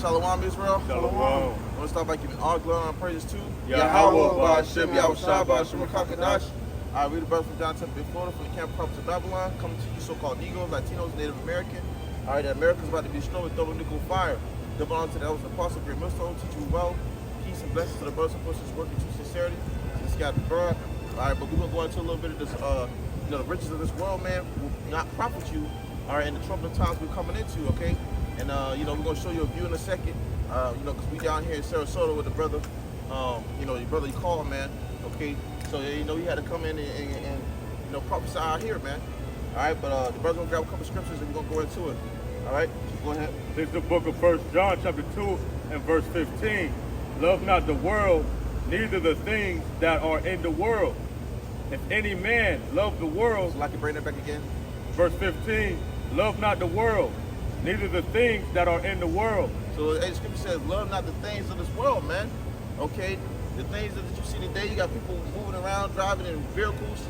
Shalawam Israel. Shalawam. I want to start by giving all glory and praises to YAHAWAH BAHASHAM BAHASHAM Yahawah QADASH. I read the brother from John Temple in Florida from the camp prophets of Babylon, coming to you so-called Negroes, Latinos, Native American. All right, America's about to be destroyed with double nickel fire. Double on to the elders, apostle, great millstone, teach you well. Peace and blessings to the brothers and sisters working to sincerity. This got the BARAK. All right, but we're gonna go into a little bit of this, the riches of this world, man, will not profit you. All right, in the troubling times we're coming into, okay? And we're gonna show you a view in a second. Because we down here in Sarasota with the brother, your brother you called, man. Okay, so he had to come in and prophesy out here, man. All right, but the brother's gonna grab a couple scriptures and we're gonna go into it. All right, go ahead. This is the book of 1 John chapter 2 and verse 15. Love not the world, neither the things that are in the world. If any man love the world, So like you bring that back again. verse 15, love not the world, neither the things that are in the world. So the scripture says, love not the things of this world, man. Okay, the things that you see today, you got people moving around, driving in vehicles.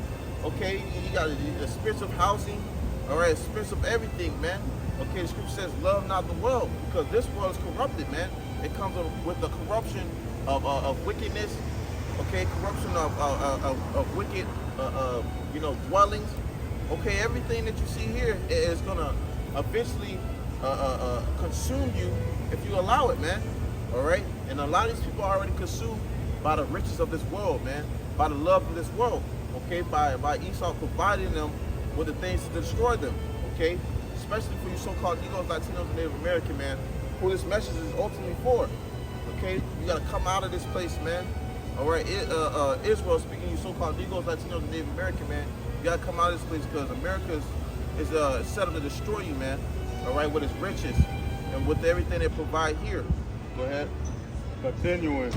Okay, you got the expensive housing, all right, expensive everything, man. Okay, the scripture says, love not the world, because this world is corrupted, man. It comes with the corruption of wickedness, okay, corruption of wicked, dwellings. Okay, everything that you see here is gonna eventually consume you if you allow it, man. All right, and a lot of these people are already consumed by the riches of this world, man, by the love of this world. Okay, by Esau providing them with the things to destroy them. Okay, especially for you so-called Negroes, Latinos, and Native American, man, who this message is ultimately for. Okay, you gotta come out of this place, man. All right, Israel, speaking you so-called Negroes, Latinos, and Native American, man, you gotta come out of this place because America is set up to destroy you, man. All right, with its riches and with everything they provide here. Go ahead. Continuing.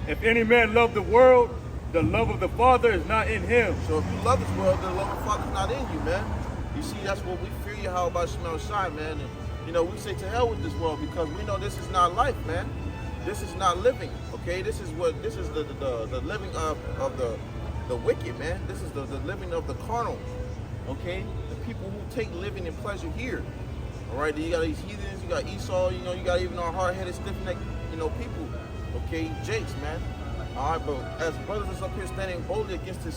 If any man love the world, the love of the Father is not in him. So if you love this world, the love of the Father is not in you, man. You see, that's what we fear YAHAWAH BAHASHAM YAHAWASHI, man. And, we say to hell with this world because we know this is not life, man. This is not living, okay? This is the living of the wicked, man. This is the living of the carnal, okay? The people who take living and pleasure here. All right, you got these heathens, you got Esau, you got even our hard-headed, stiff-necked, people, okay, Jakes, man. All right, but as brothers is up here standing boldly against this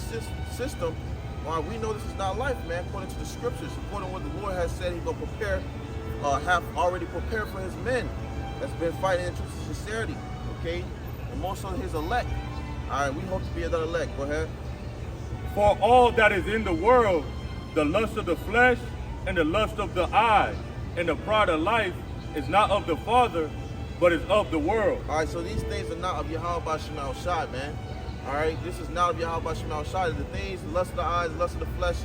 system, all right, we know this is not life, man, according to the scriptures, according to what the Lord has said he's going to prepare, have already prepared for his men that's been fighting in truth and sincerity, okay, and more so his elect. All right, we hope to be that elect. Go ahead. For all that is in the world, the lust of the flesh and the lust of the eyes, and the pride of life is not of the Father, but is of the world. All right, so these things are not of YAHAWAH BAHASHAM YAHAWASHI, man. All right, this is not of YAHAWAH BAHASHAM YAHAWASHI. The things, the lust of the eyes, lust of the flesh,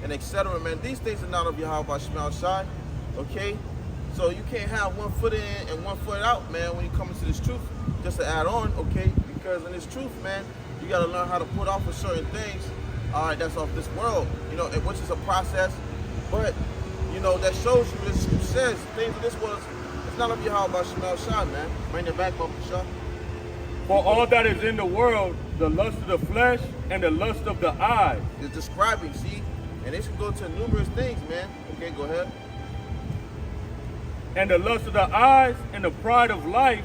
and etc., man. These things are not of YAHAWAH BAHASHAM YAHAWASHI, okay? So you can't have one foot in and one foot out, man, when you come into this truth, just to add on, okay? Because in this truth, man, you got to learn how to put off of certain things, all right, that's off this world, which is a process, but that shows you, this says, things of this world, it's not of YAHAWAH BAHASHAM YAHAWASHI, man. Bring it back, Baba Shah. For all that is in the world, the lust of the flesh and the lust of the eyes. It's describing, see? And this can go to numerous things, man. Okay, go ahead. And the lust of the eyes and the pride of life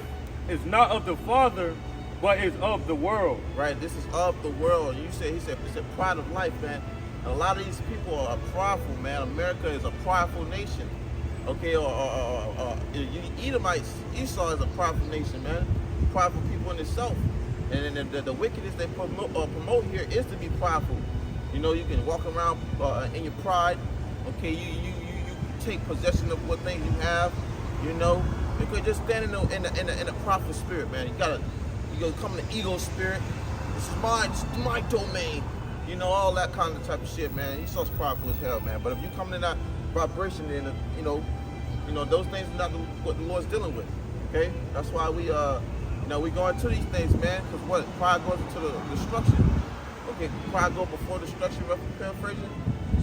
is not of the Father, but is of the world. Right, this is of the world. He said pride of life, man. A lot of these people are prideful, man. America is a prideful nation. Okay, Edomites, Esau is a prideful nation, man. Prideful people in itself. And the wickedness they promote here is to be prideful. You can walk around in your pride. Okay, you take possession of what things you have. You could just stand in a prideful spirit, man. You gotta come in the ego spirit. This is my domain. All that kind of type of shit, man. Esau's prideful as hell, man. But if you come in that vibration, then those things are not what the Lord's dealing with. Okay, that's why we go into these things, man. Because what pride goes into the destruction. Okay, pride go before destruction. Paraphrasing.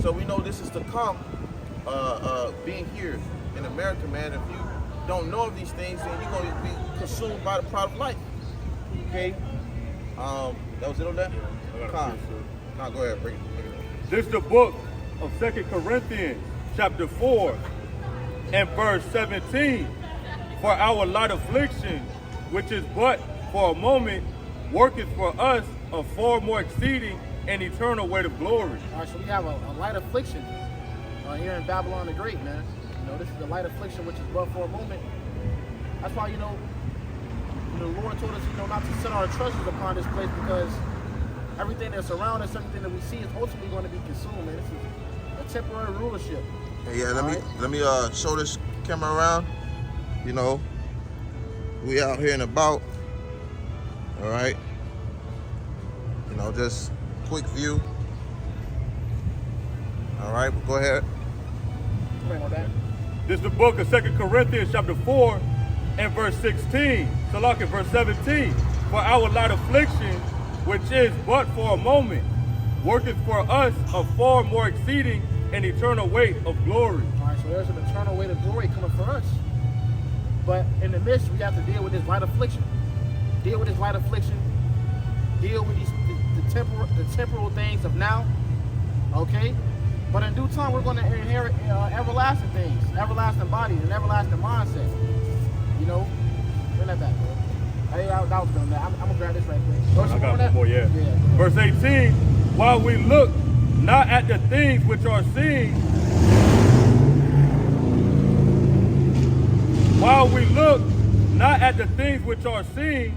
So we know this is to come. Being here in America, man. If you don't know of these things, then you're going to be consumed by the pride of life. Okay. That was it on that. Go ahead, bring it. This is the book of 2 Corinthians, chapter 4, and verse 17. For our light affliction, which is but for a moment, worketh for us a far more exceeding and eternal weight of glory. All right, so we have a light affliction here in Babylon the Great, man. You know, this is the light affliction, which is but for a moment. That's why, you know, the Lord told us, you know, not to set our treasures upon this place, because everything that's around us, everything that we see is ultimately going to be consumed, man. This is a temporary rulership. Yeah, let me show this camera around. You know, we out here and about. All right. You know, just quick view. All right, go ahead. This is the book of 2 Corinthians chapter 4 and verse 16. So look at verse 17. For our light affliction, which is but for a moment, worketh for us a far more exceeding and eternal weight of glory. All right, so there's an eternal weight of glory coming for us. But in the midst, we have to deal with this light affliction. Deal with this light affliction. Deal with these the temporal things of now. Okay? But in due time, we're going to inherit everlasting things, everlasting bodies, and everlasting mindset. You know? Bring that back, bro. Hey, that was good. I'm going to grab this right quick. I got one more, yeah. Verse 18, while we look not at the things which are seen, while we look not at the things which are seen,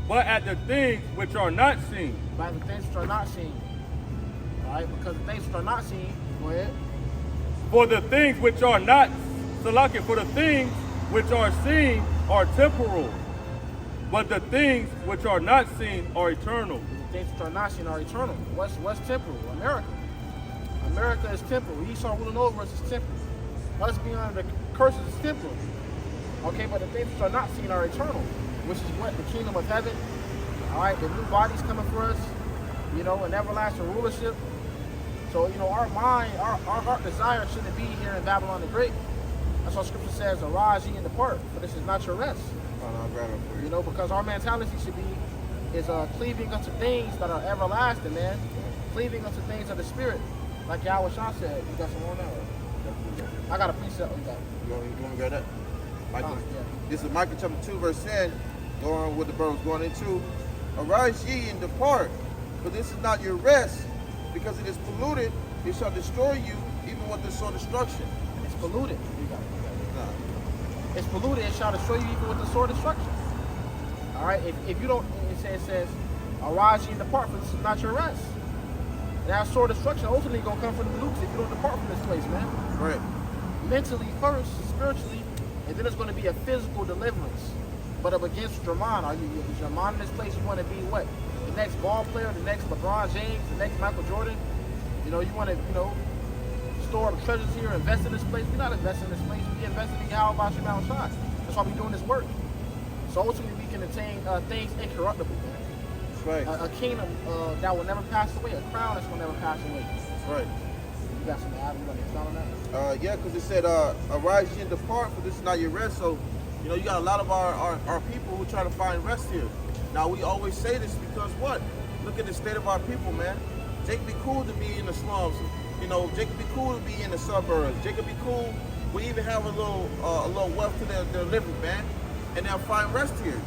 but at the things which are not seen. By the things which are not seen. All right, because the things which are not seen, go ahead. For the things which are not, Salaki, for the things which are seen are temporal, but the things which are not seen are eternal. The things which are not seen are eternal. What's temporal? America. America is temporal. Esau ruling over us is temporal. Us being under the curses is temporal. Okay, but the things which are not seen are eternal, which is what? The kingdom of heaven. All right, the new bodies coming for us, you know, an everlasting rulership. So, you know, our mind, our heart desire shouldn't be here in Babylon the Great. That's what Scripture says, arise ye and depart, for this is not your rest. You know, because our mentality should be, is cleaving unto things that are everlasting, man. Cleaving unto things of the Spirit. Like Yahawah said. You got some more now? I got a precept. You want to grab that? Michael, yeah. This is Micah chapter 2, verse 10, going with the brother was going into. Arise ye and depart, for this is not your rest, because it is polluted, it shall destroy you, even with the sword destruction. It's polluted. It's polluted, it shall destroy you even with the sword destruction. All right, if you don't, it says, arise ye and depart, for this is not your rest. And that sword destruction ultimately going to come from the Lukes if you don't depart from this place, man. Right. Mentally first, spiritually, and then it's going to be a physical deliverance. But up against your mind, is your mind in this place? You want to be what? The next ball player, the next LeBron James, the next Michael Jordan? You know, you want to, you know, store up treasures here, invest in this place. We're not investing in this place. We investing in YAHAWAH BAHASHAM YAHAWASHI. That's why we're doing this work. So ultimately, we can attain things incorruptible. That's right. A kingdom that will never pass away. A crown that will never pass away. That's right. You got some add? You want to expound on that? Yeah, because it said, arise ye and depart, for this is not your rest. So, you know, you got a lot of our people who try to find rest here. Now, we always say this because what? Look at the state of our people, man. Jake be cool to be in the slums. You know, Jake be cool to be in the suburbs. Jake be cool. We even have a little wealth to their living, man. And they'll find rest here.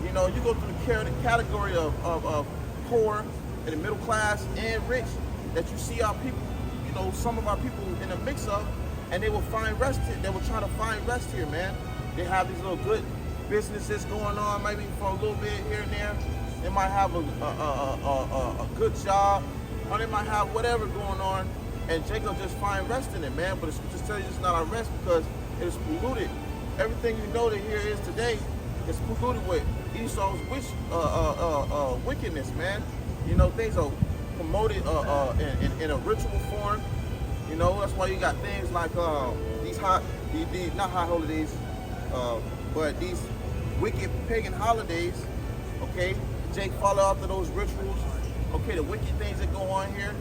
You know, you go through the category of poor and the middle class and rich that you see our people, you know, some of our people in a mix of, and they will find rest here. They will try to find rest here, man. They have these little good businesses going on, maybe for a little bit here and there. They might have a good job, or they might have whatever going on, and Jacob just find rest in it, man. But the scriptures tell you it's not our rest because it is polluted. Everything you know that here is today is polluted with Esau's wickedness, man. You know, things are promoted in a ritual form. You know, that's why you got things like these not high holidays, but these wicked pagan holidays. Okay, Jake follow after those rituals. Okay, the wicked things that go on here.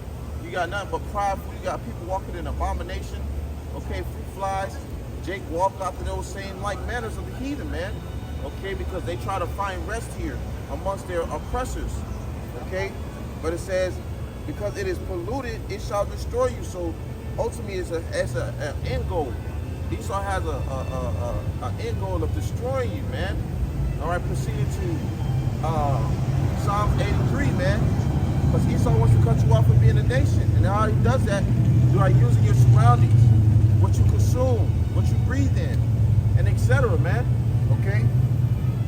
You got nothing but prideful. You got people walking in abomination. Okay, fruit flies. Jake walk after those same like manners of the heathen, man. Okay, because they try to find rest here amongst their oppressors. Okay, but it says, because it is polluted, it shall destroy you. So ultimately, it's an end goal. Esau has a end goal of destroying you, man. All right, proceeding to Psalms 83, man. Because Esau wants to cut you off from being a nation. And how he does that, by using your surroundings, what you consume, what you breathe in, and etc., man. Okay?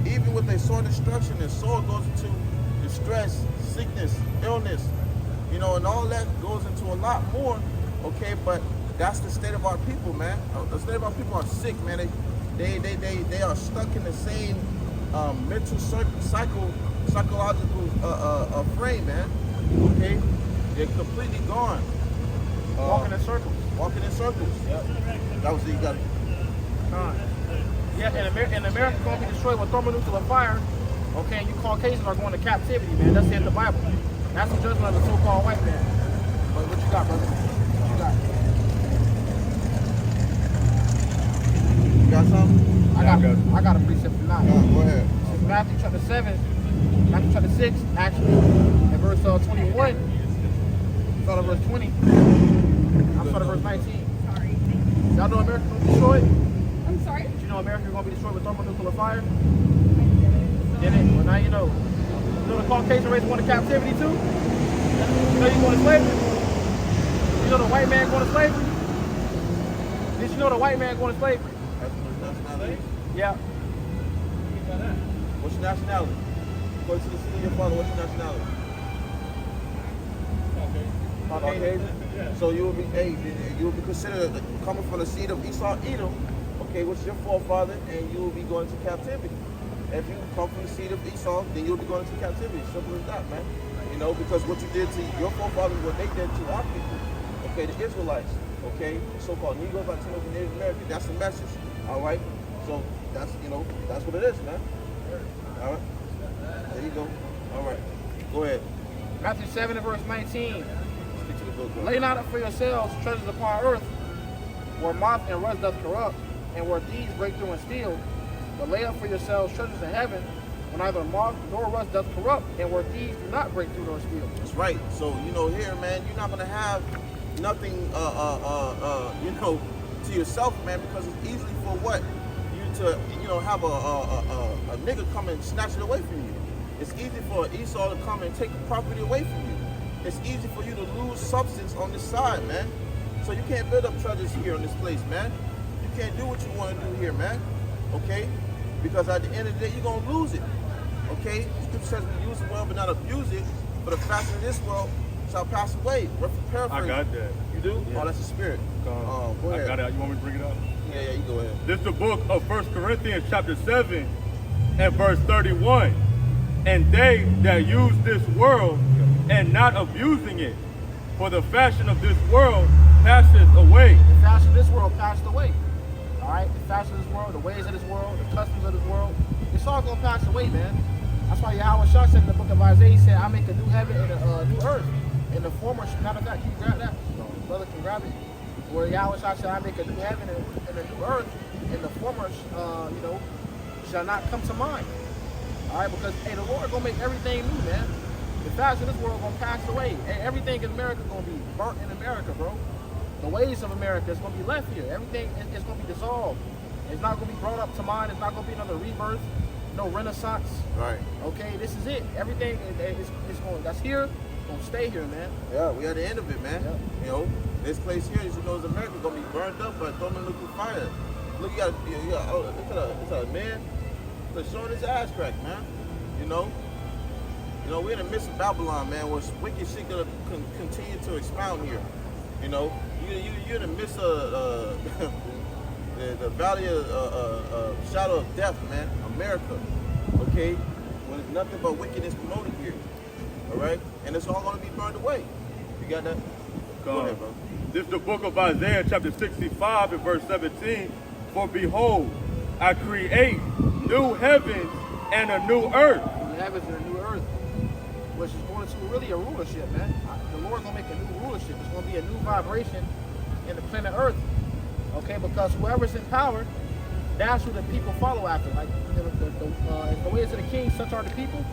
Even with a soil destruction, and soil goes into distress, sickness, illness, you know, and all that goes into a lot more. Okay, but that's the state of our people, man. The state of our people are sick, man. They are stuck in the same mental psychological frame, man. Okay, they're completely gone. Walking in circles. Walking in circles. Yep. That was it. You got it. Yeah, and America gonna be destroyed with thermonuclear fire. Okay, and you Caucasians are going to captivity, man. That's in the Bible. That's the judgment of the so-called white man. But what you got, brother? What you got? You got something? I got a precept for now. Go ahead. Matthew chapter 7, Matthew chapter 6, actually, in verse 21. Start at verse 20. I'm starting at verse 19. Sorry. Y'all know America gonna be destroyed? I'm sorry? Did you know America gonna be destroyed with thermonuclear fire? Did it? Well, now you know. You know the Caucasian race going to captivity too? You know you going to slavery? You know the white man going to slavery? Did you know the white man going to slavery? That's your nationality. Yeah. What's your nationality? Go to the city of your father. What's your nationality? Caucasian. So you will be, you will be considered coming from the seed of Esau, Edom, okay, which is your forefather, and you will be going to captivity. If you come from the seed of Esau, then you'll be going into captivity. Simple as that, man. You know, because what you did to your forefathers, what they did to our people, okay, the Israelites, okay, so-called Negroes, Latinos, and Native Americans. That's the message. All right. So that's, you know, that's what it is, man. All right. There you go. All right. Go ahead. Matthew 7 and verse 19. Stick to the book, bro. Lay not up for yourselves treasures upon earth, where moth and rust doth corrupt, and where thieves break through and steal. But lay up for yourselves treasures in heaven, where neither moth nor rust doth corrupt, and where thieves do not break through nor steal. That's right. So, you know, here, man, you're not gonna have nothing, you know, to yourself, man, because it's easily for what you to, you know, have a nigga come and snatch it away from you. It's easy for Esau to come and take the property away from you. It's easy for you to lose substance on this side, man. So you can't build up treasures here in this place, man. You can't do what you want to do here, man. Okay? Because at the end of the day, you're going to lose it. Okay? Scripture says we use the world but not abuse it, but the fashion of this world shall pass away. Paraphrase. I got that. You do? Yeah. Oh, that's the spirit. Go ahead. I got it. You want me to bring it up? Yeah, you go ahead. This is the book of 1 Corinthians chapter 7 and verse 31. And they that use this world and not abusing it, for the fashion of this world passeth away. The fashion of this world passed away. All right? The fashion of this world, the ways of this world, the customs of this world, it's all going to pass away, man. That's why YAHAWAH said in the book of Isaiah, he said, I make a new heaven and a new earth. And the former, matter of fact, can you grab that? Brother can grab it. Where YAHAWAH said, I make a new heaven and a new earth, and the former, you know, shall not come to mind. All right, because hey, the Lord gonna make everything new, man. The fashion of this world gonna pass away, and everything in America gonna be burnt in America, bro. The ways of America is gonna be left here. Everything is gonna be dissolved. It's not gonna be brought up to mind. It's not gonna be another rebirth, no renaissance. Right. Okay, this is it. Everything is going. That's here. Gonna stay here, man. Yeah, we at the end of it, man. Yep. You know, this place here, as you know, is America gonna be burned up by thermonuclear fire. Look, you got oh, it's a man that's showing his ass crack, man. You know, we're in the midst of Babylon, man, where wicked shit gonna continue to expound here. You know, you're in the midst of the valley of shadow of death, man. America, okay, when there's nothing but wickedness promoted here. All right, and it's all gonna be burned away. You got that? Go ahead, bro. This is the book of Isaiah chapter 65 and verse 17. For behold, I create new heavens and a new earth. New heavens and a new earth, which is going to really a rulership, man. The Lord's gonna make a new rulership. It's gonna be a new vibration in the planet Earth. Okay, because whoever's in power, that's who the people follow after. Like the ways of the king, such are the people.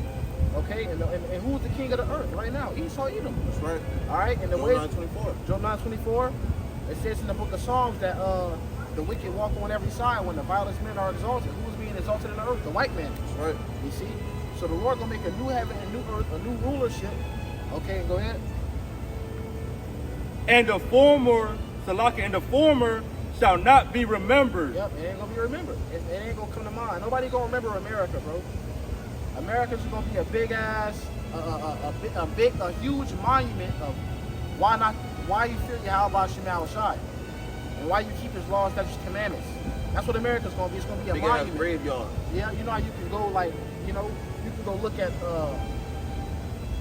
Okay, and who's the king of the earth right now? Esau, Edom. That's right. All right, and the Job ways. 9:24. Job 9:24. It says in the book of Psalms that the wicked walk on every side when the violent men are exalted. Who's being exalted in the earth? The white man. That's right. You see? So the Lord gonna make a new heaven and new earth, a new rulership. Okay, go ahead. And the former, Salaki, and the former shall not be remembered. Yep, it ain't gonna be remembered. It ain't gonna come to mind. Nobody gonna remember America, bro. America's gonna be a big ass, a huge monument of why you fear Yahawah Bahasham Yahawashi, and why you keep His laws, statutes, commandments. That's what America's gonna be. It's gonna be a monument. Graveyard. Yeah, you know how you can go like, you know, you can go look at,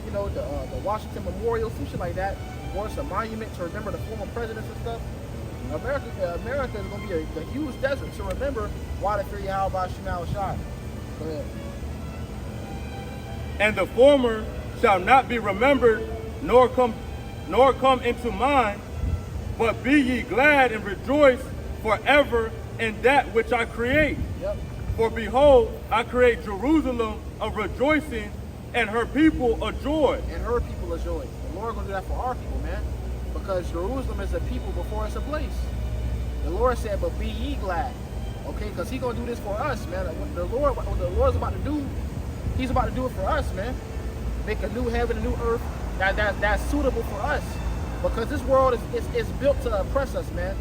you know, the Washington Memorial, some shit like that. Or it's a monument to remember the former presidents and stuff. America is gonna be a huge desert to remember why they fear Yahawah Bahasham Yahawashi. Go ahead. And the former shall not be remembered, nor come into mind, but be ye glad and rejoice forever in that which I create. Yep. For behold, I create Jerusalem a rejoicing, and her people a joy. And her people a joy. The Lord gonna do that for our people, man. Because Jerusalem is a people before it's a place. The Lord said, but be ye glad. Okay, because He gonna do this for us, man. What the Lord's about to do, He's about to do it for us, man. Make a new heaven, a new earth that's suitable for us. Because this world is built to oppress us, man.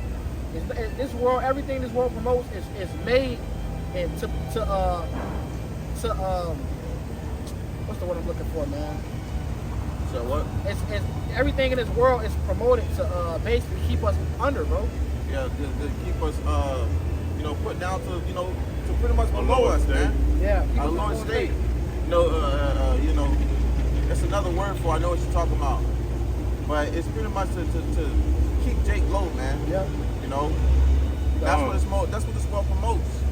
This world, everything this world promotes is made and to what's the word I'm looking for, man? So what? It's everything in this world is promoted to basically keep us under, bro. Yeah, to keep us, you know, put down to, you know, to pretty much below us, man. Yeah. Our lower state. You know, that's another word for. I know what you're talking about, but it's pretty much to keep Jake low, man. Yeah. You know, that's what this world promotes.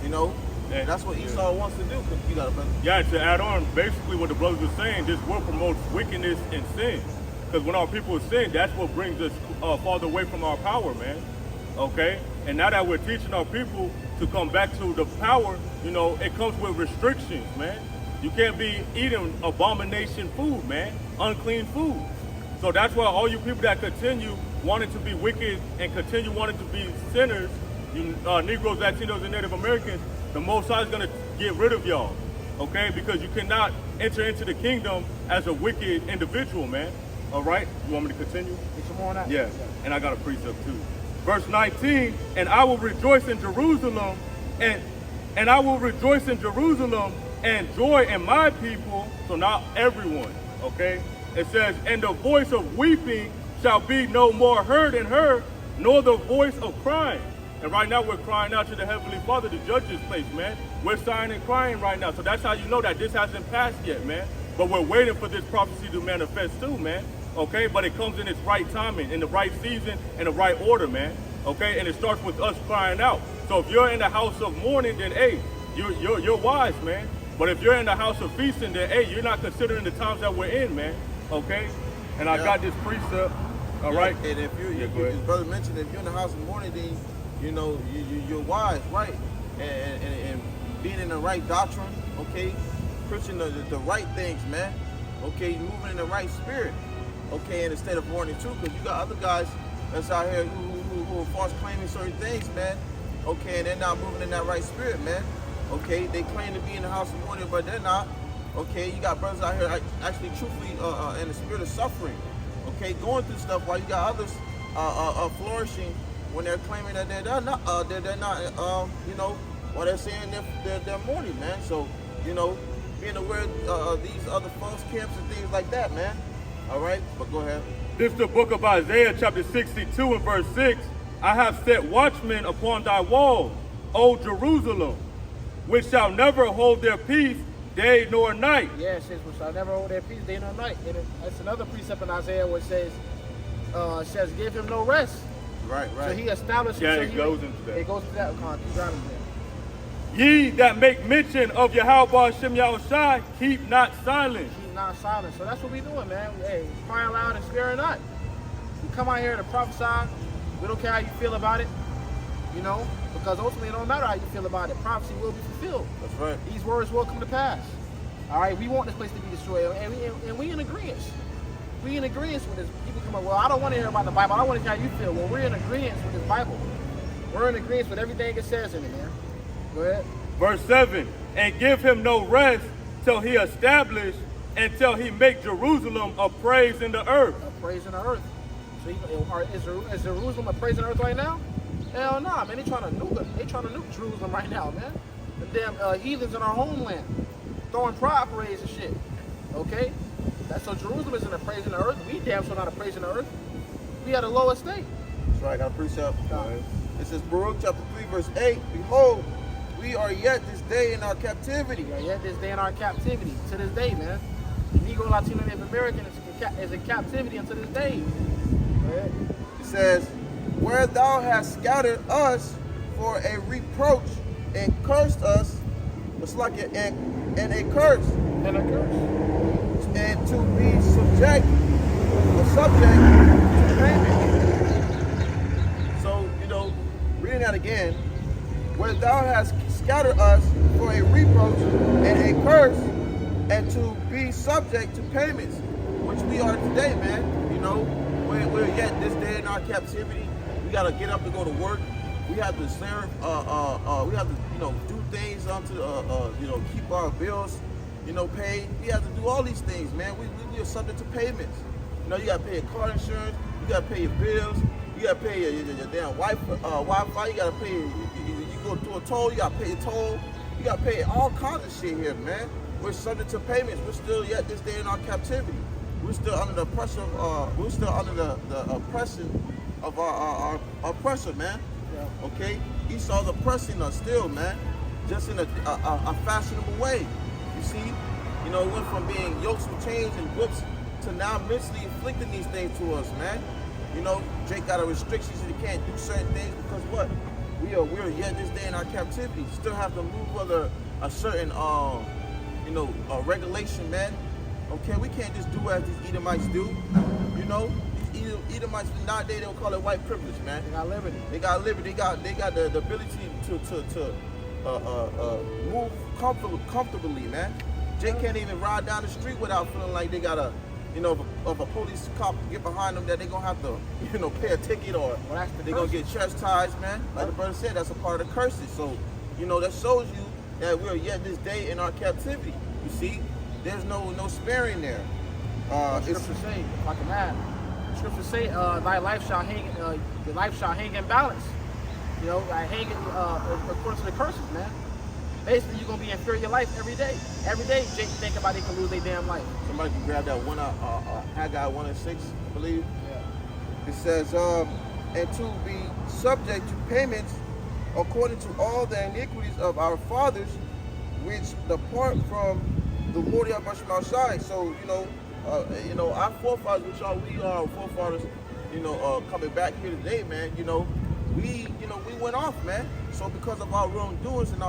You know, and that's what Esau wants to do. You got it, brother. Yeah, to add on, basically what the brothers were saying, this world promotes wickedness and sin. Because when our people sin, that's what brings us farther away from our power, man. Okay? And now that we're teaching our people to come back to the power, you know, it comes with restrictions, man. You can't be eating abomination food, man. Unclean food. So that's why all you people that continue wanting to be wicked and continue wanting to be sinners, you Negroes, Latinos, and Native Americans, the Most High is going to get rid of y'all, okay? Because you cannot enter into the kingdom as a wicked individual, man. All right? You want me to continue? Get some more on that? Yeah, and I got a precept too. Verse 19, and I will rejoice in Jerusalem, and I will rejoice in Jerusalem and joy in my people, so not everyone, okay? It says, and the voice of weeping shall be no more heard in her, nor the voice of crying. And right now we're crying out to the Heavenly Father to judge this place, man. We're sighing and crying right now. So that's how you know that this hasn't passed yet, man. But we're waiting for this prophecy to manifest too, man. Okay, but it comes in its right timing, in the right season, in the right order, man. Okay, and it starts with us crying out. So if you're in the house of mourning, then hey, you're wise, man. But if you're in the house of feasting, then hey, you're not considering the times that we're in, man. Okay, and I got this precept. All right. And if his brother mentioned, if you're in the house of mourning, then you know you're wise, right? And being in the right doctrine, okay, preaching the right things, man. Okay, moving in the right spirit. Okay, and instead of mourning too, because you got other guys that's out here who are false claiming certain things, man. Okay, and they're not moving in that right spirit, man. Okay, they claim to be in the house of mourning, but they're not. Okay, you got brothers out here actually truthfully in the spirit of suffering. Okay, going through stuff while you got others flourishing when they're claiming that they're not you know, while they're saying they're mourning, man. So, you know, being aware of these other false camps and things like that, man. All right, but go ahead. This is the book of Isaiah, chapter 62 and verse 6. I have set watchmen upon thy walls, O Jerusalem, which shall never hold their peace day nor night. Yeah, it says, which shall never hold their peace day nor night. And that's another precept in Isaiah where it says, give him no rest. Right. So he established. Yeah, so it goes into that. It goes into that. Keep driving there. Ye that make mention of Yahawah Bahasham Yahawashi, keep not silent. Keep not silent. So that's what we doing, man. Hey, crying loud and sparing not. We come out here to prophesy. We don't care how you feel about it, you know, because ultimately it don't matter how you feel about it. Prophecy will be fulfilled. That's right. These words will come to pass. All right, we want this place to be destroyed, and we in agreement. We in agreement with this. People come up, well, I don't want to hear about the Bible. I don't want to hear how you feel. Well, we're in agreement with this Bible. We're in agreement with everything it says in it, man. Go ahead. Verse 7, and give him no rest till he establish and till he make Jerusalem a praise in the earth. A praise in the earth. So is Jerusalem a praise in the earth right now? Hell nah, man. They trying to nuke it. They trying to nuke Jerusalem right now, man. The damn heathens in our homeland, throwing pride parades and shit. Okay? So Jerusalem isn't a praise in the earth. We damn sure not a praise in the earth. We at a low estate. That's right, I got a precept. It says, Baruch chapter 3, verse 8, behold, we are yet this day in our captivity. We are yet this day in our captivity. To this day, man. The Negro, Latino, Native American is in captivity until this day. It says, where thou hast scattered us for a reproach and cursed us, it's like and a curse. And a curse. And to be subject to payment. So, reading that again, where thou hast scattered us for a reproach and a curse, and to be subject to payments, which we are today, man. We're yet this day in our captivity. We gotta get up and go to work. We have to serve. We have to, do things to, keep our bills, paid. We have to do all these things, man. We are subject to payments. You gotta pay your car insurance. You gotta pay your bills. You gotta pay your damn Wi-Fi. You gotta pay. You go to a toll. You gotta pay a toll. You gotta pay all kinds of shit here, man. We're subject to payments. We're still yet this day in our captivity. We're still under the oppression. We're still under the oppression of our oppressor, man. Yeah. Okay, Esau's oppressing us still, man. Just in a fashionable way. You see, it went from being yokes with chains and whips to now mentally inflicting these things to us, man. Jake got a restriction, so he can't do certain things because what? We're yet this day in our captivity. Still have to move under a certain regulation, man. Okay, we can't just do as these Edomites do. These Edomites nowadays they'll call it white privilege, man. They got liberty. They got liberty. They got the ability to move comfortably, man. Jake can't even ride down the street without feeling like they got if a police cop get behind them that they gonna have to, pay a ticket or they gonna get chastised, man. Like the brother said, that's a part of the curses. So, that shows you that we're yet this day in our captivity. You see, there's no sparing there. Scripture say, like a man. Scripture say, thy life shall hang, your life shall hang in balance. Like hanging according to the curses, man. Basically, you're gonna be in fear of your life every day. Every day, Jake think about they can lose their damn life. Somebody can grab that one, Haggai 1:6, I believe. Yeah. It says, and to be subject to payments according to all the iniquities of our fathers, which depart from the Lord Yahawashi. So, our forefathers, which are we are forefathers, coming back here today, man. We went off, man. So because of our wrongdoings and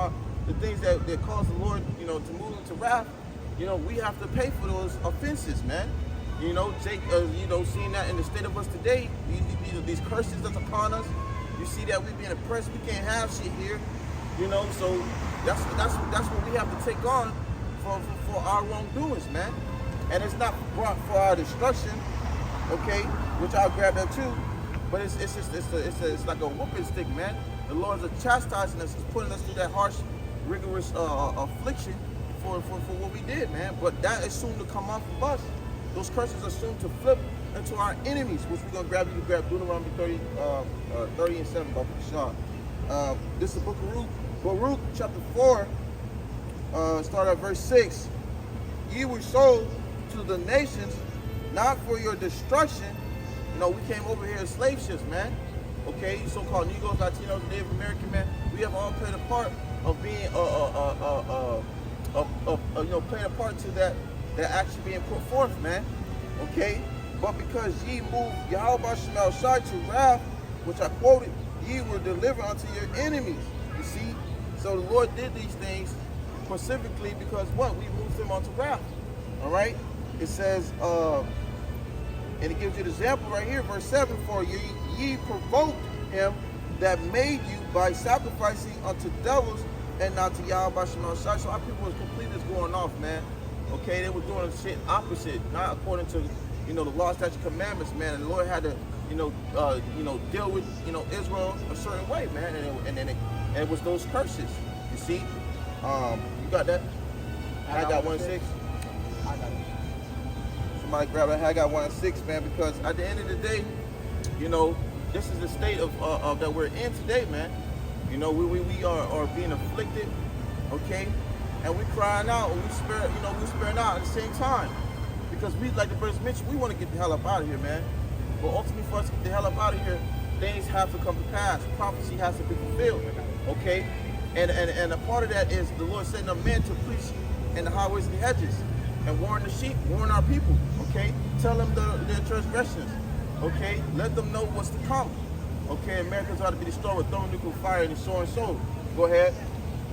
the things that caused the Lord, to move into wrath, we have to pay for those offenses, man. Jake, seeing that in the state of us today, these curses that's upon us. You see that we've been oppressed. We can't have shit here, So that's what we have to take on for our wrongdoings, man. And it's not brought for our destruction, okay? Which I'll grab that too. But it's like a whooping stick, man. The Lord's chastising us. He's putting us through that harsh, rigorous affliction for what we did, man. But that is soon to come off of us. Those curses are soon to flip into our enemies, which we're gonna grab. You can grab Deuteronomy 30 and 7 by Shah. This is the book of Baruch chapter 4. Start at verse 6. Ye were sold to the nations, not for your destruction. We came over here as slave ships, man. Okay, you so-called Negroes, Latinos, Native American, man. We have all played a part of being, playing a part to that action being put forth, man. Okay, but because ye moved Yahawah BAHASHAM YAHAWASHI to wrath, which I quoted, ye were delivered unto your enemies. You see, so the Lord did these things specifically because what? We moved them onto wrath. All right. It says, and it gives you the example right here, verse 7, for ye provoked him that made you by sacrificing unto devils and not to Yahawah BAHASHAM YAHAWASHI. So our people was completely going off, man. Okay, they were doing shit opposite, not according to the law, statute, commandments, man. And the Lord had to deal with, Israel a certain way, man. And it was those curses. You see, you got that? Haggai 1:6. I got it. Somebody grab a Haggai 1:6, man, because at the end of the day, this is the state of that we're in today, man. We are being afflicted, okay, and we crying out, and we sparing out at the same time, because we, like the brothers mentioned, we want to get the hell up out of here, man. But ultimately, for us to get the hell up out of here, things have to come to pass. Prophecy has to be fulfilled, okay. And a part of that is the Lord setting up men to preach in the highways and hedges and warn the sheep, warn our people, okay. Tell them their transgressions, okay. Let them know what's to come. Okay, Americans ought to be destroyed with thermonuclear fire and so and so. Go ahead.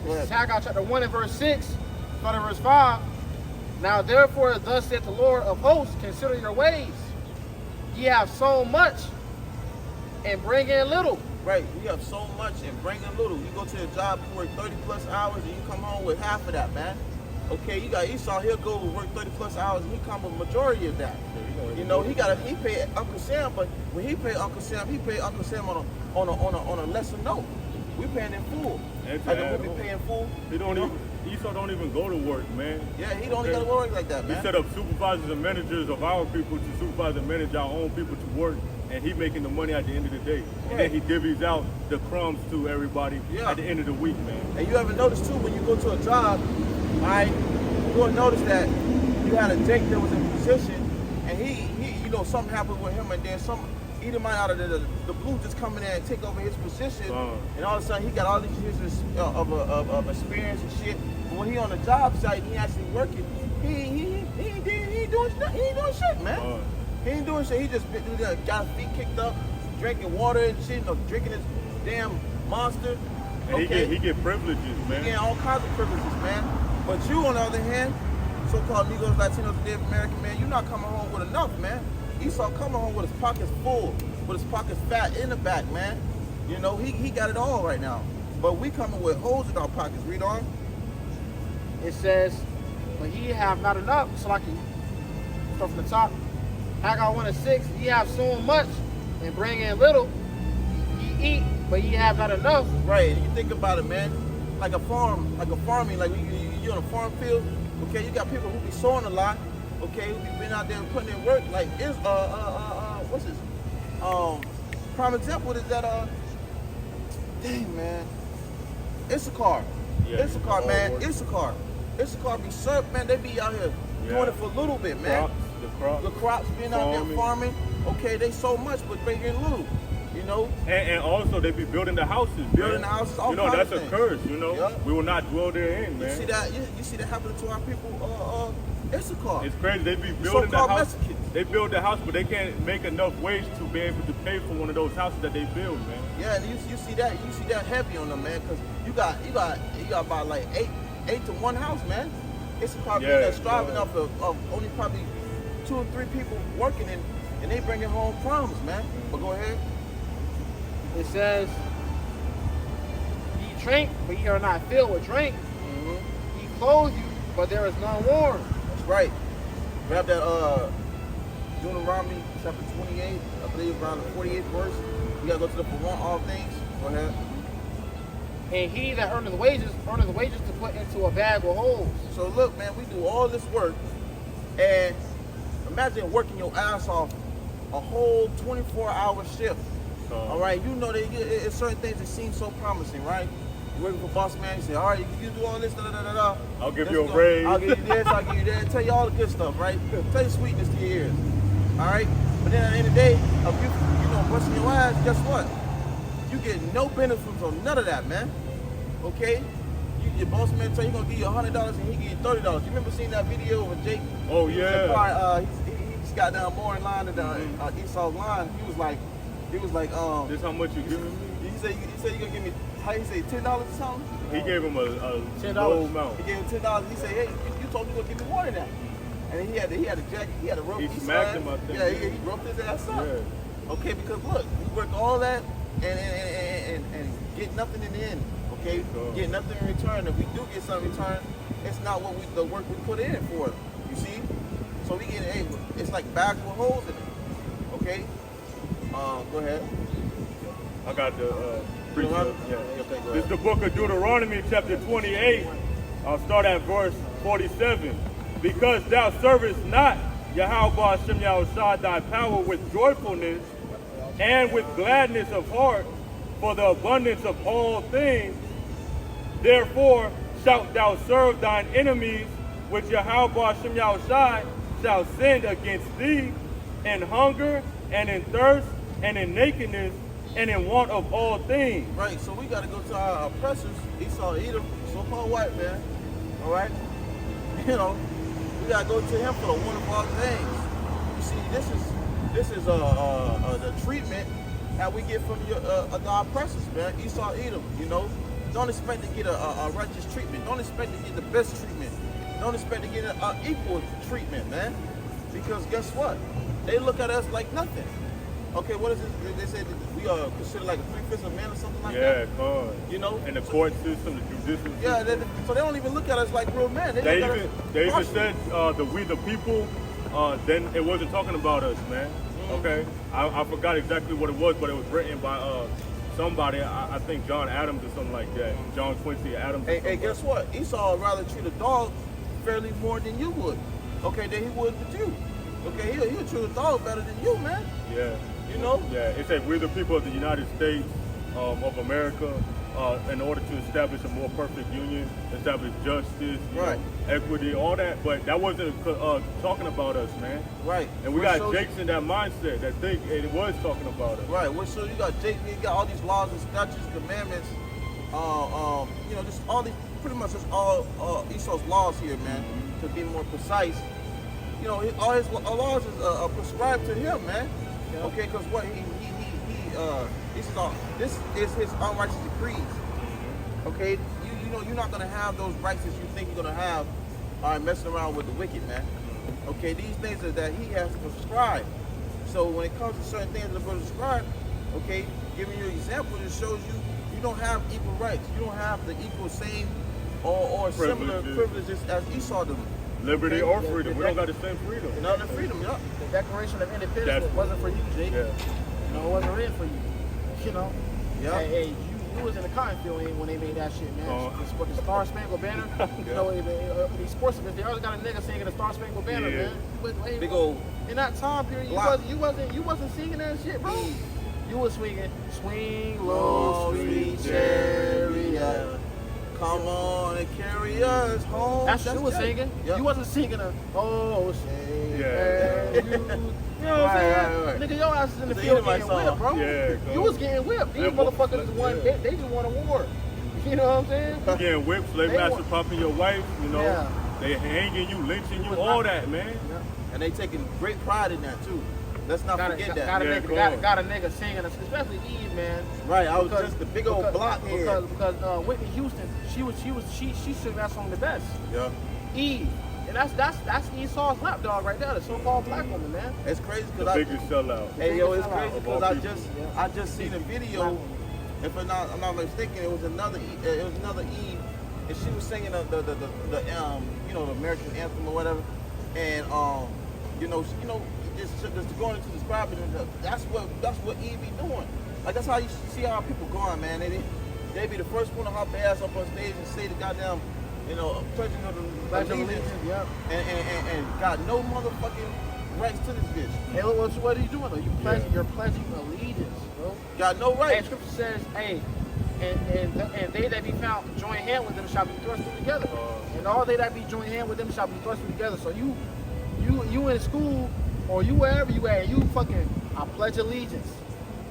This is Haggai chapter 1 and verse 6, starting verse 5. Now therefore, thus saith the Lord of hosts, consider your ways. Ye have sown much and bring in little. Right, we have so much and bring in little. You go to the job, you work 30 plus hours, and you come home with half of that, man. Okay, you got Esau, he'll go work 30 plus hours, and he come with a majority of that. He paid Uncle Sam, but when he paid Uncle Sam on a lesser note. We paying in full. And like the movie Paying Full. Esau don't even go to work, man. Yeah, he don't even go to work like that, man. He set up supervisors and managers of our people to supervise and manage our own people to work, and he making the money at the end of the day. Right. And then he divvies out the crumbs to everybody at the end of the week, man. And you ever notice too, when you go to a job, right, you'll notice that you had a Jake that was in position, and he something happened with him, and then some Edomite out of the blue just come in there and take over his position, and all of a sudden he got all these years of experience and shit. But when he on the job site, he actually working. He ain't doing shit, man. He ain't doing shit. He just got his feet kicked up, drinking water and shit, drinking his damn Monster. And he get privileges, man. He getting all kinds of privileges, man. But you, on the other hand, so-called Negroes, Latinos, Native American, man, you're not coming home with enough, man. Esau coming home with his pockets full, with his pockets fat in the back, man. He got it all right now. But we coming with holes in our pockets. Read on. It says, but ye have not enough. So like you start from the top. Haggai 1 and 6, ye have sown much and bring in little. Ye eat, but ye have not enough. Right, and you think about it, man. Like a farming, like you're on a farm field. Okay, you got people who be sowing a lot. Okay, who be been out there and putting in work. Like what's this? Prime example is that dang, man, Issachar. Yeah, Issachar, man, Issachar be served, man. They be out here doing it for a little bit, man. The crops being out there farming. Okay, they so much, but bringing little. And also they be building the houses. Building the houses, all kinds that's of a things. curse. Yep. We will not dwell therein, man. You see that? You see that happening to our people? Issachar. It's crazy. They be building the house. Mexicans. They build the house, but they can't make enough wage to be able to pay for one of those houses that they build, man. Yeah, and you see that. You see that heavy on them, man, because you got about like eight to one house, man. Issachar being there striving off of only probably 2 or 3 people working, and they bringing home crumbs, man. But go ahead. It says, ye drink, but ye are not filled with drink. Ye clothe you, but there is none warm. That's right. Grab that Deuteronomy chapter 28, I believe around the 48th verse. You gotta go to the for want all things. Go ahead. And he that earneth wages to put into a bag with holes. So look, man, we do all this work, and imagine working your ass off a whole 24-hour shift. All right, it's certain things that seem so promising, right? You're working for boss man, you say, all right, you do all this, da-da-da-da-da. I'll give you a raise. I'll give you this, I'll give you that. Tell you all the good stuff, right? Tell you sweetness to your ears, all right? But then at the end of the day, of you busting your ass, guess what? You get no benefit from none of that, man, okay? Your boss man tell you he's going to give you $100 and he give you $30. You remember seeing that video of Jake? Oh, yeah. He's got down more in line than Esau's line. He was like, this how much you giving me? He said you gonna give me, how you say, $10 or something? He gave him a $10 low amount. He gave him $10. He said, hey, you told me you gonna give me more than that. And he had a jacket, he had a rope. He smacked him, I think. Yeah, he roped his ass up. Yeah. Okay, because look, we work all that and get nothing in the end. Okay, get nothing in return. If we do get something in return, it's not the work we put in for it. You see? So we get, it's like bags with holes in it. Okay. Go ahead. I got the precept. Deuteronomy? Yeah. Okay, go This is ahead. the book of Deuteronomy, chapter 28. I'll start at verse 47. Because thou servest not YAHAWAH BAHASHAM YAHAWASHI thy power with joyfulness and with gladness of heart for the abundance of all things, therefore shalt thou serve thine enemies, which YAHAWAH BAHASHAM YAHAWASHI shall send against thee in hunger and in thirst and in nakedness and in want of all things. Right, so we got to go to our oppressors, Esau, Edom, so-called white man, all right? You know, we got to go to him for the one of all things. You see, this is the treatment that we get from the oppressors, man, Esau, Edom, you know? Don't expect to get a righteous treatment. Don't expect to get the best treatment. Don't expect to get an equal treatment, man. Because guess what? They look at us like nothing. Okay, what is it? They say that we are considered like a 3/5 of man or something like that. Yeah, cause You know? and the court system, the judicial system. Yeah, so they don't even look at us like real men. They look at even us partially. said the we the people. Then it wasn't talking about us, man. Okay, I forgot exactly what it was, but it was written by somebody. I think John Adams or something like that. John Quincy Adams. Hey, guess what? Esau would rather treat a dog fairly more than you would. Okay, than he would with you. Okay, he'll treat a dog better than you, man. Yeah. You know? Yeah, it said we're the people of the United States of America in order to establish a more perfect union, establish justice, you Right. know, equity, all that. But that wasn't talking about us, man. Right. And we Which got shows- Jakes in that mindset that think it was talking about us. Right. Well, so you got Jake, you got all these laws and statutes, commandments, you know, just all these, pretty much just all Esau's laws here, man. To be more precise, you know, all his laws is prescribed to him, man. Yeah. Okay, because what this is his unrighteous decrees. Okay, you know you're not gonna have those rights that you think you're gonna have, messing around with the wicked, man. Okay, these things that he has to prescribe. So when it comes to certain things that are going to prescribe, okay, giving you an example, it shows you don't have equal rights. You don't have the equal same or similar privileges as Esau do. Liberty Okay. or freedom. We don't got the same freedom. You know, the freedom, yeah. The Declaration of Independence That's- wasn't for you, Jake. Yeah. You know, it wasn't written for you. You know? Yeah. Hey, you was in the cotton field when they made that shit, man. The Star Spangled Banner. You know, these sports events, they always got a nigga singing the Star Spangled Banner, Yeah. man. But, hey, Big old in that time period, block. you wasn't singing that shit, bro. You was swinging, swing low, sweet chariot. Come on and carry us home. That's what you was Jay. singing. Yep. You wasn't singing a oh say Yeah. you. You know what I'm saying? Right. Nigga, your ass is in the It's an field Edomite getting song. whipped, bro. Yeah, You was getting whipped. These That motherfuckers was- won. yeah. They just won a war. You know what I'm saying? You getting whipped, slave They master want- popping your wife, you know. Yeah. They hanging you, lynching you, was all not- that, man. Yeah. And they taking great pride in that too. Let's not forget that. Got a Yeah, nigga, go got, on. got a nigga singing, especially Eve, man. Right, I was Because- just the big old because- blockhead. Because Whitney Houston, she sang that song the best. Yeah. Eve, and that's Esau's lapdog right there, the so-called black woman, man. It's crazy The because biggest sellout. hey yo, it's Of crazy all because I people. just seen a video. If I'm not mistaken, it was another Eve, and she was singing the you know, the American anthem or whatever, and just going into describing it, that's what Eve be doing. Like that's how you see our people going, man. They be the first one to hop their ass up on stage and say the goddamn, you know, pledging of Pledge of allegiance, allegiance, yep. and got no motherfucking rights to this bitch. Hey, what are you doing though? You're pledging allegiance, bro. Got no Hey, rights. scripture says, hey, and they that be found join hand with them shall be thrust together. And all they that be joined hand with them shall be thrust together. So you in school or you wherever you at, you fucking I pledge allegiance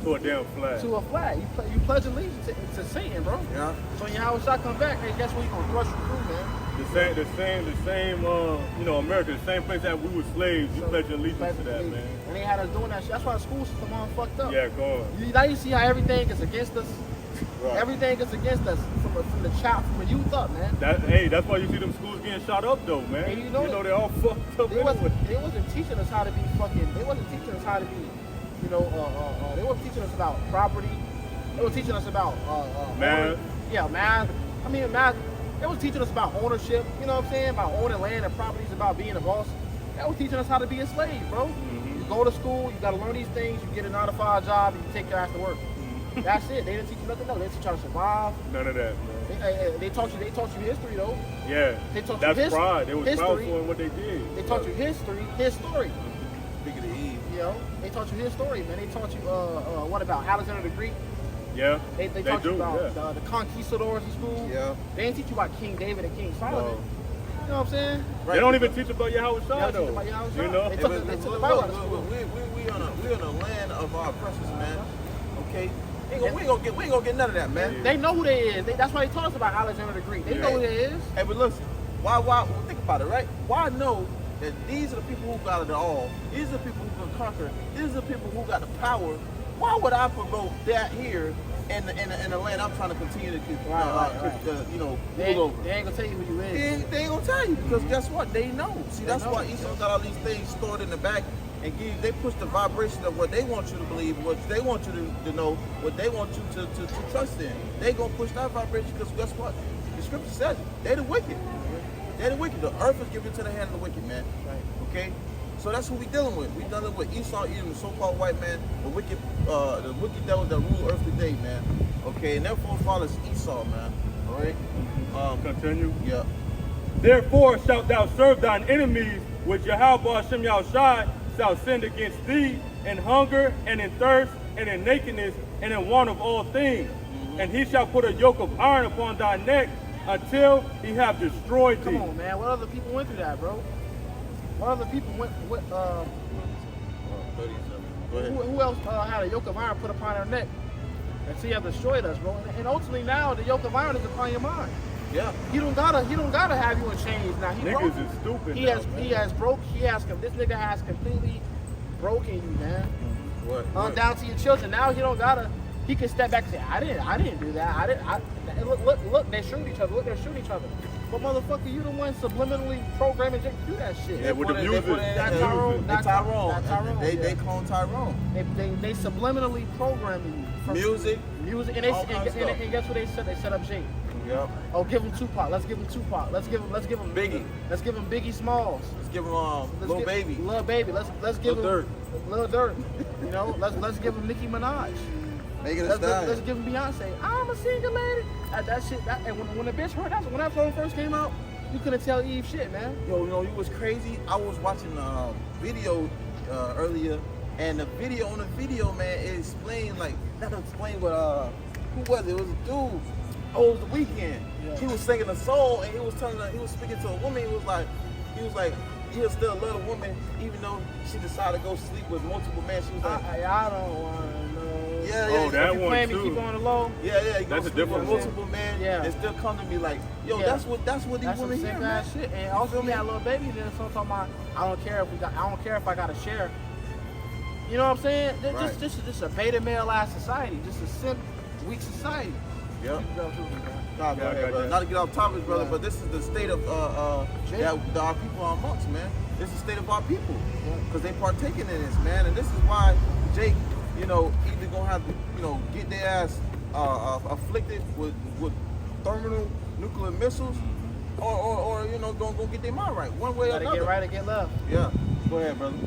To a damn flag. to a flag. You pledge allegiance to Satan, bro. Yeah. So when Yahawah come back, hey, guess what? You gonna thrust you through, man. The same, you know, America, the same place that we were slaves, you pledge allegiance to that, man. And they had us doing that shit. That's why the school system all fucked up. Yeah, go on. Now you see how everything is against us. Right. Everything is against us from the child, from the youth up, man. That's why you see them schools getting shot up, though, man. And you know they're all fucked up They anyway. wasn't teaching us how to be fucking. They wasn't teaching us how to be, you know. They wasn't teaching us about property. They were teaching us about Math. Yeah, math. I mean, math. They was teaching us about ownership. You know what I'm saying? About owning land and properties. About being a boss. They was teaching us how to be a slave, bro. You go to school, you gotta learn these things, you get a 9-to-5 job, and you take your ass to work. That's it. They didn't teach you nothing else. They teach you how to survive. None of that, man. They taught you history though. Yeah. They taught That's you pride. They was history. proudful in what they did. They taught you history, his story. Speaking of Eve. You know, they taught you his story, man. They taught you what about Alexander the Greek? Yeah. They taught you about the conquistadors in school. Yeah. They didn't teach you about King David and King Solomon. No. You know what I'm saying? They don't even teach about Yahawah They though. don't teach about Yahawah. You know? They took the Bible out of school. We on a land of our oppressors, man. Okay? We ain't gonna get none of that, man. They know who they is. That's why they taught us about Alexander the Greek. They know who they is. Hey, but listen, why think about it, right? Why know that these are the people who got it all? These are the people who can conquer. These are the people who got the power. Why would I promote that here in the land I'm trying to continue to keep, rule over? They ain't gonna tell you who you is. They ain't gonna tell you because guess what? They know. See, that's why Esau got all these things stored in the back and they push the vibration of what they want you to believe, what they want you to know, what they want you to trust in. They gonna push that vibration because guess what? The scripture says it. They're the wicked. They're the wicked. The earth is given to the hand of the wicked, man. Right. Okay? So that's what we dealing with. We dealing with Esau, even the so-called white man, the wicked devils that rule earth today, man. Okay, and their forefathers Esau, man. All right. Continue. Yeah. Therefore shalt thou serve thine enemies, which Yahawah Bahashem Yahawashi shall send against thee in hunger and in thirst and in nakedness and in want of all things. And he shall put a yoke of iron upon thy neck until he have destroyed thee. Come on, man. What other people went through that, bro? What other people Go ahead. who else had a yoke of iron put upon their neck until he have destroyed us, bro? And ultimately now the yoke of iron is upon your mind. Yeah. He don't gotta have you in chains now. He broke. Niggas is stupid. This nigga has completely broken you, man. What? Down to your children. Now he can step back and say, I didn't do that. Look, they shoot each other. Look, they're shooting each other. But motherfucker, you the one subliminally programming Jake to do that shit. Yeah, with the music. That's Tyrone. They clone Tyrone. They subliminally programming you. Music, and guess what they said? They set up Jake. Yep. Oh, give him Tupac. Let's give him Tupac. Let's give him Biggie. Let's give him Biggie Smalls. Let's give him Lil Baby. Lil Baby. Let's give him Durk. Lil Durk. You know, let's give him Nicki Minaj. Let's give him Beyonce. I'm a single lady. That shit. And when the bitch heard that, when that song first came out, you couldn't tell Eve shit, man. Yo, you know, you was crazy. I was watching a video earlier, and the video, man, it explained not explain, but who was it? It was a dude. Oh, it was The Weeknd. Yeah. He was singing a song, and he was speaking to a woman. He was like, he'll still love a woman, even though she decided to go sleep with multiple men. She was like, I don't want to know. Yeah. Oh, that one me too. Keep on the low. Yeah. He That's goes a different with multiple men. Yeah. And still come to me like, yo, that's what these women hear, man. Shit. And also, he had a little baby. Then so talking about, I don't care if I got to share. You know what I'm saying? Right. Just a beta male ass society. Just a simp, weak society. Yeah. Nah, not to get off topic, brother, but this is the state of that our people are amongst, man. This is the state of our people, because they partaking in this, man. And this is why Jake, either gonna have to, get their ass afflicted with terminal nuclear missiles, or gonna get their mind right, one way or another. Get right or get left. Yeah. Go ahead, brother.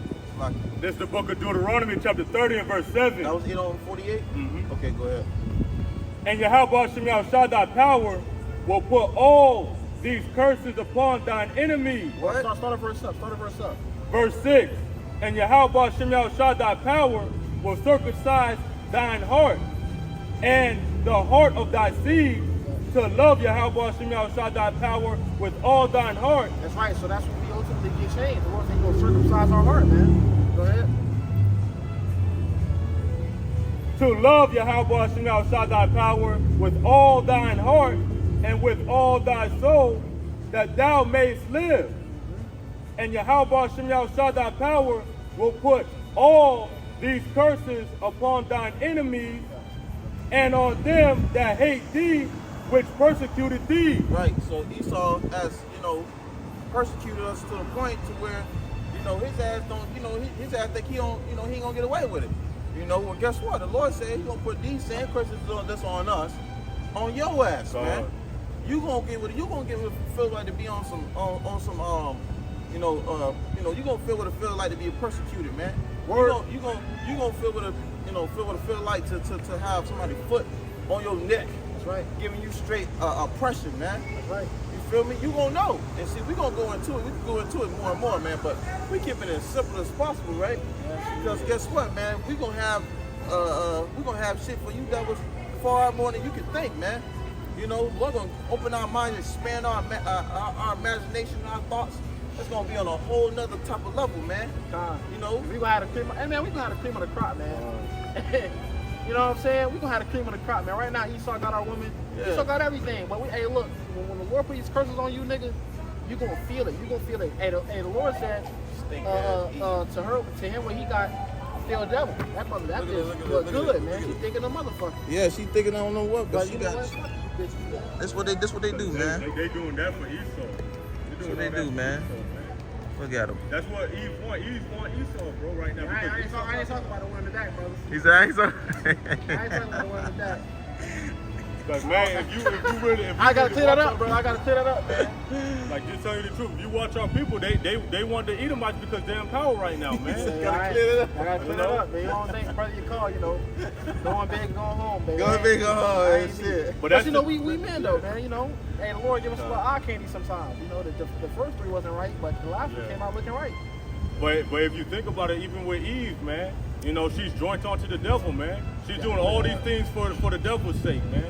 This is the book of Deuteronomy, chapter 30 and verse 7. That was 8:48? Mm-hmm. Okay, go ahead. And Yahawah Bahashem Yahawashi thy power will put all these curses upon thine enemies. What? Start a verse up. Verse 6. And Yahawah Bahashem Yahawashi thy power will circumcise thine heart and the heart of thy seed to love Yahawah Bahashem Yahawashi thy power with all thine heart. That's right. So that's when we ultimately get changed. The Lord said He will circumcise our heart, man. Go ahead. To love Yahawah Bahashem Yahawashi thy power with all thine heart and with all thy soul, that thou mayest live. And Yahawah Bahashem Yahawashi thy power will put all these curses upon thine enemies and on them that hate thee, which persecuted thee. Right. So Esau, as persecuted us to the point to where, his ass don't, his ass think he ain't gonna get away with it. Well, guess what? The Lord said He's gonna put these same curses that's on us, on your ass, man. You gonna get what it feels like to be on some you gonna feel what it feels like to be persecuted, man. you gonna feel what it feel like to have somebody's foot on your neck. That's right. Giving you straight oppression, man. That's right. You feel me? You gonna know. And see, we gonna go into it. We can go into it more and more, man. But we keep it as simple as possible, right? Yes. Because guess what, man? We gonna have shit for you that was far more than you can think, man. You know, we're gonna open our minds, expand our imagination, our thoughts. It's gonna be on a whole nother type of level, man. You know, we gonna have the cream. Hey man, we gonna have the cream of the crop, man. You know what I'm saying? We gonna have the cream of the crop, man. Right now, Esau got our women. Yeah. Esau got everything. But hey, look, when the Lord put these curses on you, nigga, you gonna feel it. You gonna feel it. Hey, the Lord said to him when he got still devil. That mother, that bitch look good, man. She thinking a motherfucker. yeah, she thinking I don't know what, but she you know got. what? Fuck you, bitch. This what they do, man. They doing that for Esau. That's what they do, man. Look at him. That's what Eve want. Eve want Esau, bro, right now. I ain't talking about the one today, brother. He's like, I ain't talking about the one today. Like, man, if you really, I gotta clear that up, bro. I gotta clear that up, man. like, just tell you the truth. If you watch our people, they want the Edomites because they're in power right now, man. I gotta clear that up, man. You don't think, brother, you call, you know, going big, going home, baby. Going big, going home, I ain't shit. me. But But you know, we men though, man. You know, hey, the Lord give us a little eye candy sometimes. You know, the first three wasn't right, but the last one came out looking right. But if you think about it, even with Eve, man, you know, she's joined onto the devil, man. She's doing all these things for the devil's sake, man.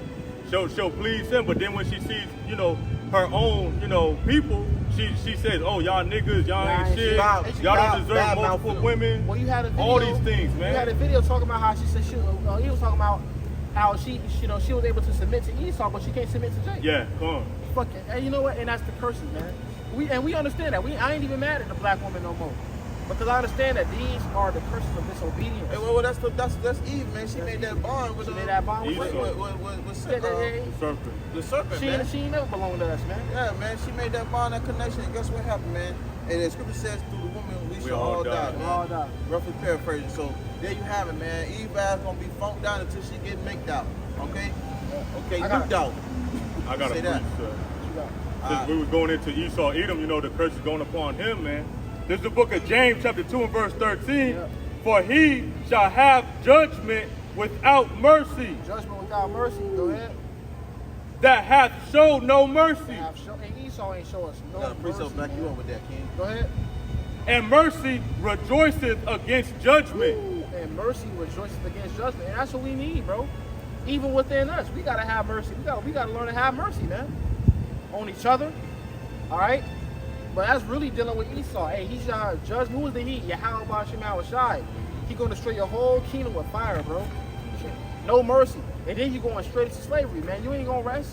She'll please him, but then when she sees, you know, her own, you know, people, she says, oh, y'all niggas, y'all ain't shit, y'all don't deserve multiple women. Well, you had a video, all these things, man. You had a video talking about how she said he was talking about how she was able to submit to Esau, but she can't submit to Jacob. Yeah, come on. Fucking, and you know what? And that's the curses, man. We understand that. I ain't even mad at the black woman no more. Because I understand that these are the curses of disobedience. Hey, well, that's Eve, man. She made that bond with the serpent, man. She ain't never belonged to us, man. Yeah, man. She made that bond, that connection. And guess what happened, man? And the scripture says, through the woman we shall all die, man. All die. Roughly paraphrasing. So there you have it, man. Eve ass gonna be funked down until she get maked out. Okay? Okay, nuked out. I got to Say preach, that. Since we was going into Esau, Edom, you know, the curse is going upon him, man. This is the book of James, chapter 2 and verse 13. Yeah. For he shall have judgment without mercy, Judgment without mercy. Go ahead. that hath showed no mercy. And Esau ain't show us no Gotta mercy. back Man. you up with that, King. Go ahead. And mercy rejoiceth against judgment. Ooh, and mercy rejoices against judgment. And that's what we need, bro. Even within us, we gotta have mercy. We gotta learn to have mercy, man. On each other. All right. But that's really dealing with Esau. Hey, he shall judge. Who is the he? YAHAWAH BAHASHAM YAHAWASHI. He gonna destroy your whole kingdom with fire, bro. No mercy. And then you going straight into slavery, man. You ain't gonna rest.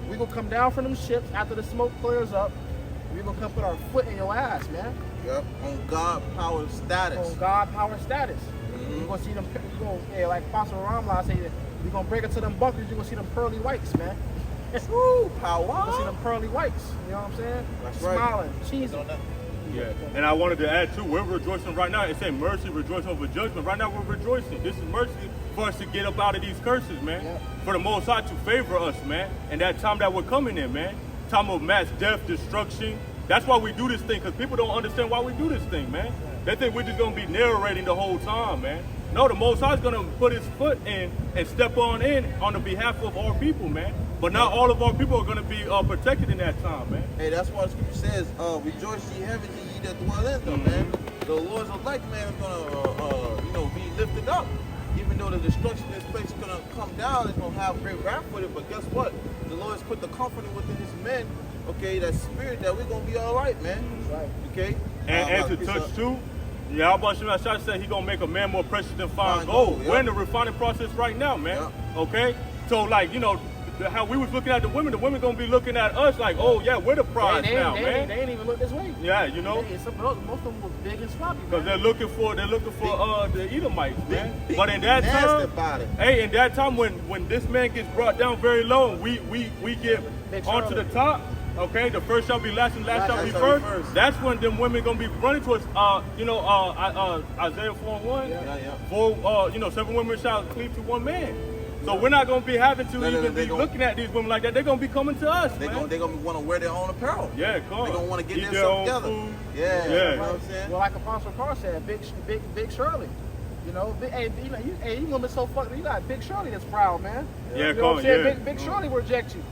We gonna come down from them ships after the smoke clears up. We gonna come put our foot in your ass, man. Yep. On God power status. On God power status. You gonna see them. Like Apostle Ramla said, we gonna break into them bunkers. You gonna see them pearly whites, man. Woo, power. You gonna see them pearly whites. You know what I'm saying? That's right. Smiling, cheesy. Yeah. And I wanted to add too, we're rejoicing right now. It said mercy, rejoicing over judgment. Right now we're rejoicing. This is mercy for us to get up out of these curses, man. Yeah. For the Most High to favor us, man. And that time that we're coming in, man. Time of mass death, destruction. That's why we do this thing, because people don't understand why we do this thing, man. They think we're just going to be narrating the whole time, man. No, the Most High is going to put his foot in and step on in on the behalf of our people, man. But not all of our people are going to be protected in that time, man. Hey, that's why the scripture says, rejoice ye heavens, ye that dwell in them, man. The Lord's elect, man, is going to, be lifted up. Even though the destruction in this place is going to come down, it's going to have great wrath with it. But guess what? The Lord has put the comfort within his men, okay, that spirit that we're going to be all right, man. Right. Okay? And to touch too, YAHAWAH BAHASHAM YAHAWASHI said he's going to make a man more precious than fine gold. Yep. We're in the refining process right now, man. Yep. Okay? So, like, how we was looking at the women going to be looking at us like, oh, yeah, we're the prize now, man. They ain't even look this way. Yeah, Most of them was big and sloppy. Because they're looking for the Edomites, man. But in that nasty time, body. hey, in that time when this man gets brought down very low, and we get onto the top. Okay, the first shall be last and last shall be first. That's when them women gonna be running towards, Isaiah 4:1. Yeah. For 7 women shall cleave to one man. So we're not gonna be having to No, even they be gonna- looking at these women like that. They're gonna be coming to us, They man. gonna want to wear their own apparel. Yeah, come on. They gonna want to get Eat their stuff together. food. Yeah, Yeah. you know what I'm saying? Well, like Apostle Carr said, Big Shirley. You know, you women so fucked. You got Big Shirley that's proud, man. Yeah, You know come what on, I'm saying? yeah. Big Shirley will reject you.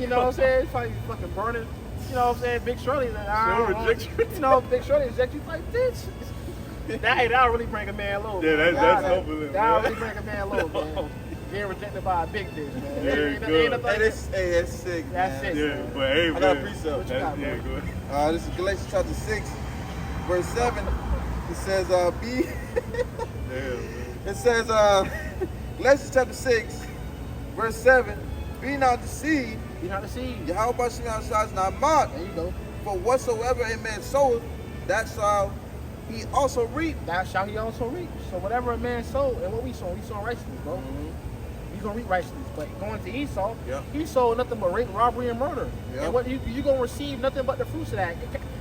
You know what I'm saying? It's like you fucking burning. You know what I'm saying? Big Shirley. She'll reject you. You know, Big Shirley reject you like bitch. That'll really bring a man low. Yeah, man. that's hopeless, That'll man. really bring a man low, man. Getting rejected by a big bitch, man. Yeah, Ain't good. nothing- That's sick, That's man. it. Yeah, but hey, I got a man. precept. What you got, Yeah, bro? good. This is Galatians chapter 6, verse 7. It says, be. It says, Galatians chapter 6, verse 7. Be not deceived. Be not deceived. Yahawah Bahasham Yahawah is not mocked. There you go. For whatsoever a man soweth, that shall he also reap. That shall he also reap. So whatever a man sowed, and what we sow righteousness, bro. He's gonna reap righteousness. But going to Esau, Yeah. he sold nothing but rape, robbery, and murder. Yeah. And what you gonna receive nothing but the fruits of that.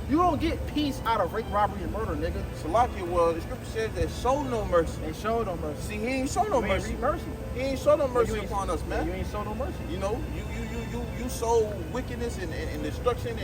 You don't get peace out of rape, robbery, and murder, nigga. Salakia, well, the scripture says that show no mercy. They showed no mercy. See, he ain't show no You ain't mercy. reap mercy. He ain't show no mercy You ain't- upon us, man. You ain't show no mercy. You know, you sow wickedness and destruction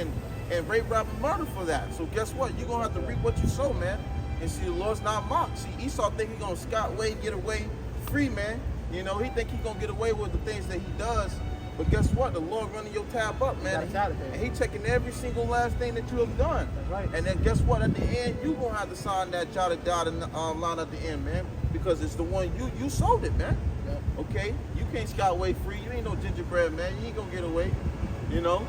and rape, rob, and murder for that. So guess what? You're gonna have to reap what you sow, man. And see, the Lord's not mocked. See, Esau think he's gonna scot away, get away free, man. You know, he think he's gonna get away with the things that he does. But guess what? The Lord running your tab up, man. You got a tab to pay. And he taking every single last thing that you have done. That's right. And then guess what? At the end, you gonna have to sign that jotted dotted line at the end, man. Because it's the one you sold it, man. Yep. Okay? You can't scot away free. You ain't no gingerbread, man. You ain't gonna get away. You know?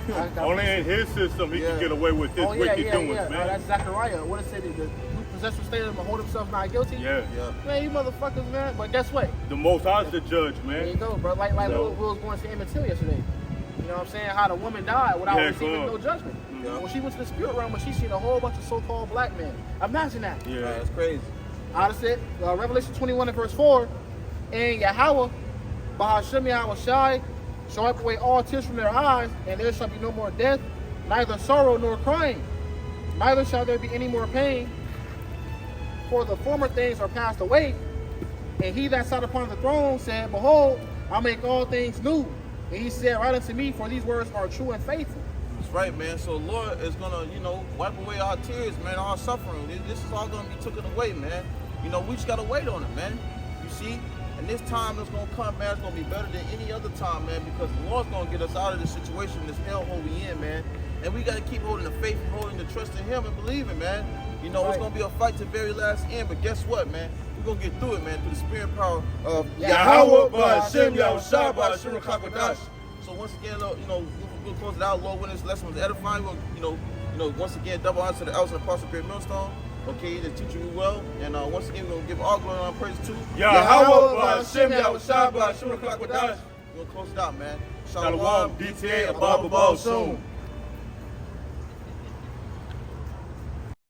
I got Only peace. in his system he Yeah. can get away with his wicked doings, man. That's Zechariah. What it said is the possessor state of hold himself not guilty. Yeah. Yeah. Man, you motherfuckers, man. But guess what? The Most High's the judge, There you man. go, bro. Like So- we was going to Emmett Till yesterday. You know what I'm saying? How the woman died without Yeah, receiving come no judgment. Yeah. When she went to the spirit realm, and she seen a whole bunch of so-called black men. Imagine that. Yeah. That's crazy. Out of it, Revelation 21 and verse 4, and Yahawah Bahashem Yahawashi shall wipe away all tears from their eyes, and there shall be no more death, neither sorrow nor crying, neither shall there be any more pain, for the former things are passed away. And he that sat upon the throne said, Behold, I make all things new. And he said, Write unto me, for these words are true and faithful. That's right, man. So the Lord is gonna, wipe away our tears, man, our suffering. This is all gonna be taken away, man. You know, we just gotta wait on it, man. You see? And this time that's gonna come, man, it's gonna be better than any other time, man, because the Lord's gonna get us out of this situation, this hellhole we in, man. And we gotta keep holding the faith and holding the trust in Him and believing, man. You know, it's Right. gonna be a fight to the very last end, but guess what, man? We're gonna get through it, man, through the spirit and power of Yahawah Bahasham Yahawah Bahasham QADASH. So once again, we'll close it out. Lord, when this lesson was edifying, we'll, once again, double honor to the elders and apostle Great Millstone. Okay, they're teaching you well. And once again, we're gonna give all glory and praise to Yahawah Bahasham Yahawah We're gonna close it out, man. Shalawam, DTA, above, soon.